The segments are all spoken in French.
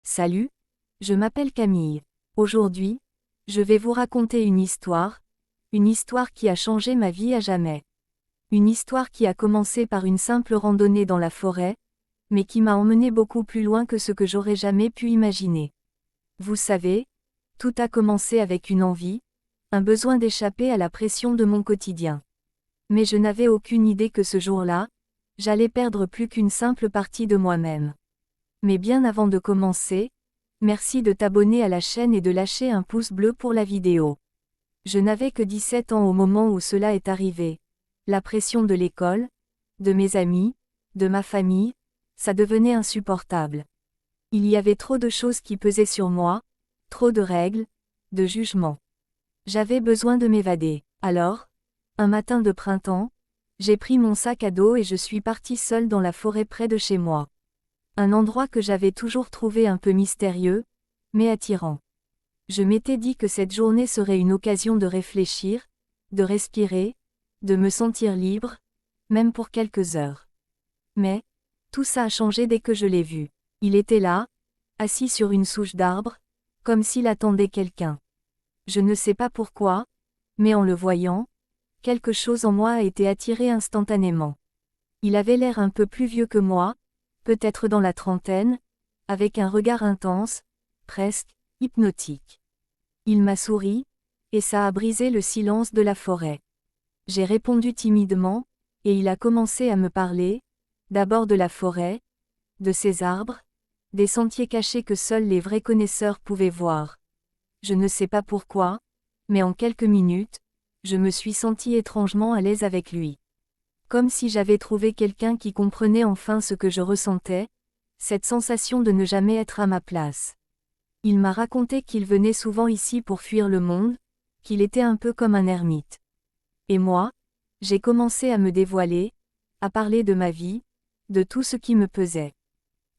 Salut, je m'appelle Camille. Aujourd'hui, je vais vous raconter une histoire qui a changé ma vie à jamais. Une histoire qui a commencé par une simple randonnée dans la forêt, mais qui m'a emmené beaucoup plus loin que ce que j'aurais jamais pu imaginer. Vous savez, tout a commencé avec une envie, un besoin d'échapper à la pression de mon quotidien. Mais je n'avais aucune idée que ce jour-là, j'allais perdre plus qu'une simple partie de moi-même. Mais bien avant de commencer, merci de t'abonner à la chaîne et de lâcher un pouce bleu pour la vidéo. Je n'avais que 17 ans au moment où cela est arrivé. La pression de l'école, de mes amis, de ma famille, ça devenait insupportable. Il y avait trop de choses qui pesaient sur moi, trop de règles, de jugements. J'avais besoin de m'évader. Alors, un matin de printemps, j'ai pris mon sac à dos et je suis partie seule dans la forêt près de chez moi. Un endroit que j'avais toujours trouvé un peu mystérieux, mais attirant. Je m'étais dit que cette journée serait une occasion de réfléchir, de respirer, de me sentir libre, même pour quelques heures. Mais, tout ça a changé dès que je l'ai vu. Il était là, assis sur une souche d'arbre, comme s'il attendait quelqu'un. Je ne sais pas pourquoi, mais en le voyant, quelque chose en moi a été attiré instantanément. Il avait l'air un peu plus vieux que moi, peut-être dans la trentaine, avec un regard intense, presque hypnotique. Il m'a souri, et ça a brisé le silence de la forêt. J'ai répondu timidement, et il a commencé à me parler, d'abord de la forêt, de ses arbres, des sentiers cachés que seuls les vrais connaisseurs pouvaient voir. Je ne sais pas pourquoi, mais en quelques minutes, je me suis sentie étrangement à l'aise avec lui. Comme si j'avais trouvé quelqu'un qui comprenait enfin ce que je ressentais, cette sensation de ne jamais être à ma place. Il m'a raconté qu'il venait souvent ici pour fuir le monde, qu'il était un peu comme un ermite. Et moi, j'ai commencé à me dévoiler, à parler de ma vie, de tout ce qui me pesait.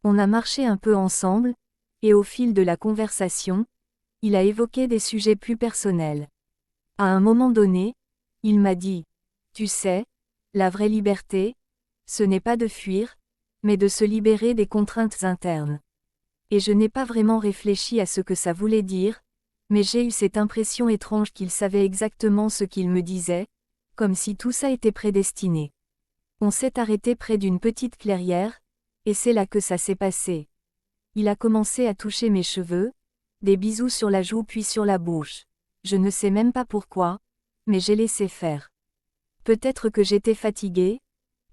On a marché un peu ensemble, et au fil de la conversation, il a évoqué des sujets plus personnels. À un moment donné, il m'a dit, « Tu sais, la vraie liberté, ce n'est pas de fuir, mais de se libérer des contraintes internes. » Et je n'ai pas vraiment réfléchi à ce que ça voulait dire, mais j'ai eu cette impression étrange qu'il savait exactement ce qu'il me disait, comme si tout ça était prédestiné. On s'est arrêté près d'une petite clairière, et c'est là que ça s'est passé. Il a commencé à toucher mes cheveux, des bisous sur la joue puis sur la bouche. Je ne sais même pas pourquoi, mais j'ai laissé faire. Peut-être que j'étais fatiguée,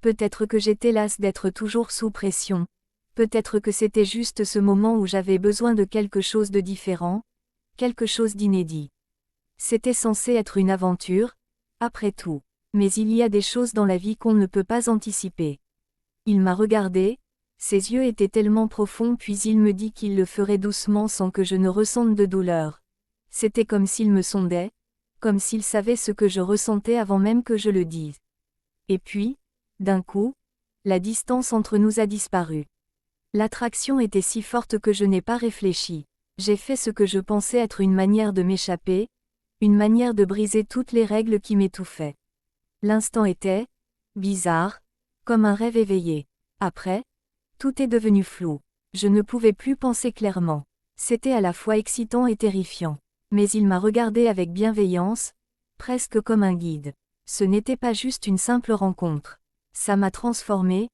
peut-être que j'étais lasse d'être toujours sous pression, peut-être que c'était juste ce moment où j'avais besoin de quelque chose de différent, quelque chose d'inédit. C'était censé être une aventure, après tout, mais il y a des choses dans la vie qu'on ne peut pas anticiper. Il m'a regardé, ses yeux étaient tellement profonds puis il me dit qu'il le ferait doucement sans que je ne ressente de douleur. C'était comme s'il me sondait, comme s'il savait ce que je ressentais avant même que je le dise. Et puis, d'un coup, la distance entre nous a disparu. L'attraction était si forte que je n'ai pas réfléchi. J'ai fait ce que je pensais être une manière de m'échapper, une manière de briser toutes les règles qui m'étouffaient. L'instant était bizarre, comme un rêve éveillé. Après, tout est devenu flou. Je ne pouvais plus penser clairement. C'était à la fois excitant et terrifiant. Mais il m'a regardé avec bienveillance, presque comme un guide. Ce n'était pas juste une simple rencontre. Ça m'a transformée,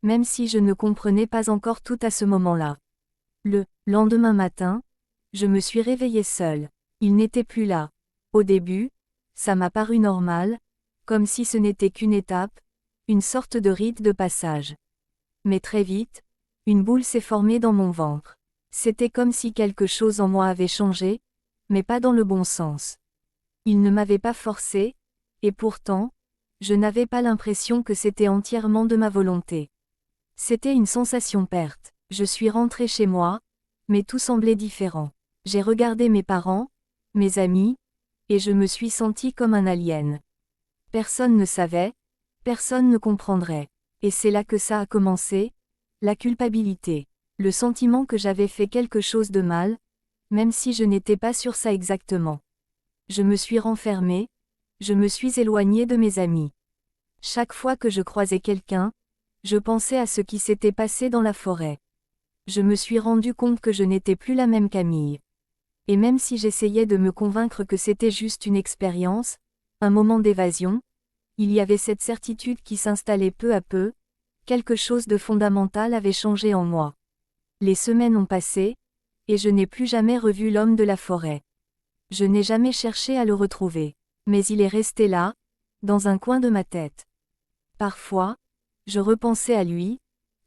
même si je ne comprenais pas encore tout à ce moment-là. Le lendemain matin, je me suis réveillée seule. Il n'était plus là. Au début, ça m'a paru normal, comme si ce n'était qu'une étape, une sorte de rite de passage. Mais très vite, une boule s'est formée dans mon ventre. C'était comme si quelque chose en moi avait changé, mais pas dans le bon sens. Il ne m'avait pas forcé, et pourtant, je n'avais pas l'impression que c'était entièrement de ma volonté. C'était une sensation perte. Je suis rentrée chez moi, mais tout semblait différent. J'ai regardé mes parents, mes amis, et je me suis sentie comme un alien. Personne ne savait, personne ne comprendrait. Et c'est là que ça a commencé, la culpabilité. Le sentiment que j'avais fait quelque chose de mal, même si je n'étais pas sûre ça exactement. Je me suis renfermée, je me suis éloignée de mes amis. Chaque fois que je croisais quelqu'un, je pensais à ce qui s'était passé dans la forêt. je me suis rendu compte que je n'étais plus la même Camille. Et même si j'essayais de me convaincre que c'était juste une expérience, un moment d'évasion, il y avait cette certitude qui s'installait peu à peu, quelque chose de fondamental avait changé en moi. Les semaines ont passé, et je n'ai plus jamais revu l'homme de la forêt. Je n'ai jamais cherché à le retrouver. Mais il est resté là, dans un coin de ma tête. Parfois, je repensais à lui,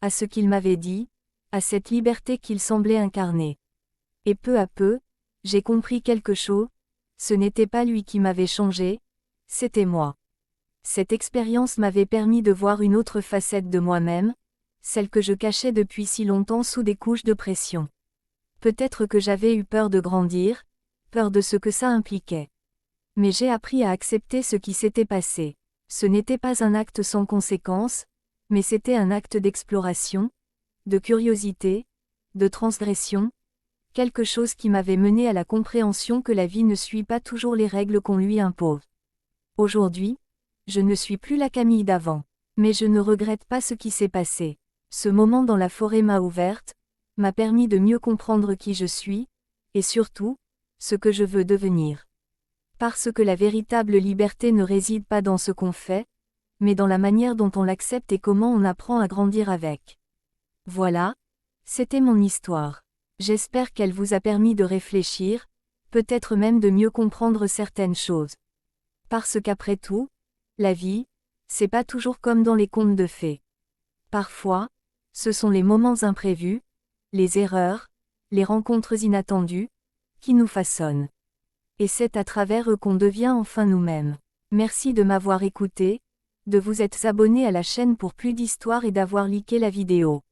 à ce qu'il m'avait dit, à cette liberté qu'il semblait incarner. Et peu à peu, j'ai compris quelque chose, ce n'était pas lui qui m'avait changé, c'était moi. Cette expérience m'avait permis de voir une autre facette de moi-même, celle que je cachais depuis si longtemps sous des couches de pression. Peut-être que j'avais eu peur de grandir, peur de ce que ça impliquait. Mais j'ai appris à accepter ce qui s'était passé. Ce n'était pas un acte sans conséquence, mais c'était un acte d'exploration, de curiosité, de transgression, quelque chose qui m'avait mené à la compréhension que la vie ne suit pas toujours les règles qu'on lui impose. Aujourd'hui, je ne suis plus la Camille d'avant, mais je ne regrette pas ce qui s'est passé. Ce moment dans la forêt m'a ouverte, m'a permis de mieux comprendre qui je suis, et surtout, ce que je veux devenir. Parce que la véritable liberté ne réside pas dans ce qu'on fait, mais dans la manière dont on l'accepte et comment on apprend à grandir avec. Voilà, c'était mon histoire. J'espère qu'elle vous a permis de réfléchir, peut-être même de mieux comprendre certaines choses. Parce qu'après tout, la vie, c'est pas toujours comme dans les contes de fées. Parfois, ce sont les moments imprévus, les erreurs, les rencontres inattendues, qui nous façonnent. Et c'est à travers eux qu'on devient enfin nous-mêmes. Merci de m'avoir écouté, de vous être abonné à la chaîne pour plus d'histoires et d'avoir liké la vidéo.